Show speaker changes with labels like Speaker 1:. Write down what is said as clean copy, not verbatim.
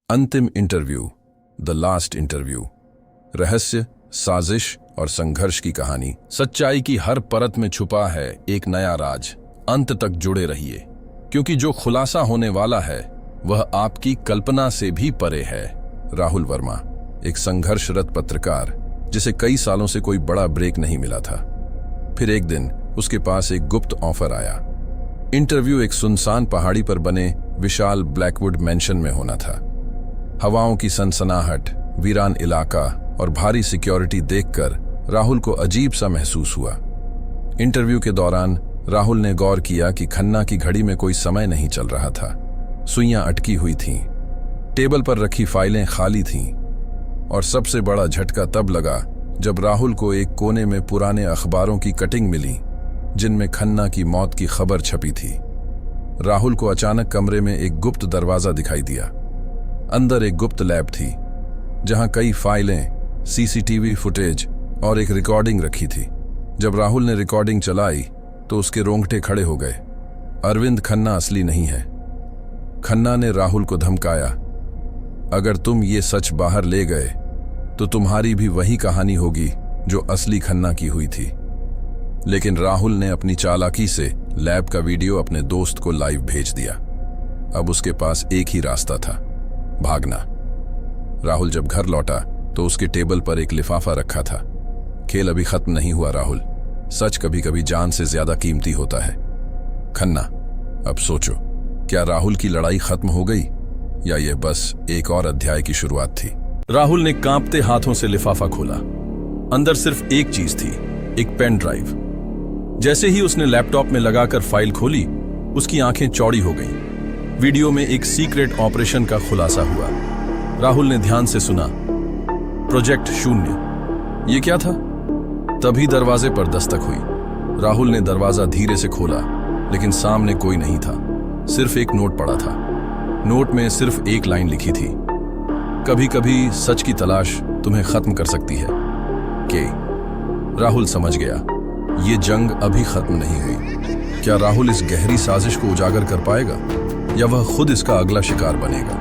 Speaker 1: अंतिम interview, the last interview. रहस्य, साजिश और संघर्ष की कहानी। सच्चाई की हर परत में छुपा है एक नया राज। अंत तक जुड़े रहिए, क्योंकि जो खुलासा होने वाला है वह आपकी कल्पना से भी परे है। राहुल वर्मा, एक संघर्षरत पत्रकार जिसे कई सालों से कोई बड़ा ब्रेक नहीं मिला था। फिर एक दिन उसके पास एक गुप्त ऑफर आया। इंटरव्यू एक सुनसान पहाड़ी पर बने विशाल ब्लैकवुड मैंशन में होना था। हवाओं की सनसनाहट, वीरान इलाका और भारी सिक्योरिटी देखकर राहुल को अजीब सा महसूस हुआ। इंटरव्यू के दौरान राहुल ने गौर किया कि खन्ना की घड़ी में कोई समय नहीं चल रहा था। सुइयां अटकी हुई थीं, टेबल पर रखी फाइलें खाली थीं, और सबसे बड़ा झटका तब लगा जब राहुल को एक कोने में पुराने अखबारों की कटिंग मिली जिनमें खन्ना की मौत की खबर छपी थी। राहुल को अचानक कमरे में एक गुप्त दरवाजा दिखाई दिया। अंदर एक गुप्त लैब थी जहां कई फाइलें, सीसीटीवी फुटेज और एक रिकॉर्डिंग रखी थी। जब राहुल ने रिकॉर्डिंग चलाई तो उसके रोंगटे खड़े हो गए। अरविंद खन्ना असली नहीं है। खन्ना ने राहुल को धमकाया, अगर तुम ये सच बाहर ले गए तो तुम्हारी भी वही कहानी होगी जो असली खन्ना की हुई थी। लेकिन राहुल ने अपनी चालाकी से लैब का वीडियो अपने दोस्त को लाइव भेज दिया। अब उसके पास एक ही रास्ता था, भागना। राहुल जब घर लौटा तो उसके टेबल पर एक लिफाफा रखा था। खेल अभी खत्म नहीं हुआ राहुल। सच कभी कभी जान से ज्यादा कीमती होता है। खन्ना, अब सोचो, क्या राहुल की लड़ाई खत्म हो गई या यह बस एक और अध्याय की शुरुआत थी? राहुल ने कांपते हाथों से लिफाफा खोला। अंदर सिर्फ एक चीज थी, एक पेन ड्राइव। जैसे ही उसने लैपटॉप में लगाकर फाइल खोली, उसकी आंखें चौड़ी हो गईं। वीडियो में एक सीक्रेट ऑपरेशन का खुलासा हुआ। राहुल ने ध्यान से सुना, प्रोजेक्ट शून्य। ये क्या था? तभी दरवाजे पर दस्तक हुई। राहुल ने दरवाजा धीरे से खोला, लेकिन सामने कोई नहीं था। सिर्फ एक नोट पड़ा था। नोट में सिर्फ एक लाइन लिखी थी, कभी कभी सच की तलाश तुम्हें खत्म कर सकती है। के राहुल समझ गया, ये जंग अभी खत्म नहीं हुई। क्या राहुल इस गहरी साजिश को उजागर कर पाएगा या वह खुद इसका अगला शिकार बनेगा?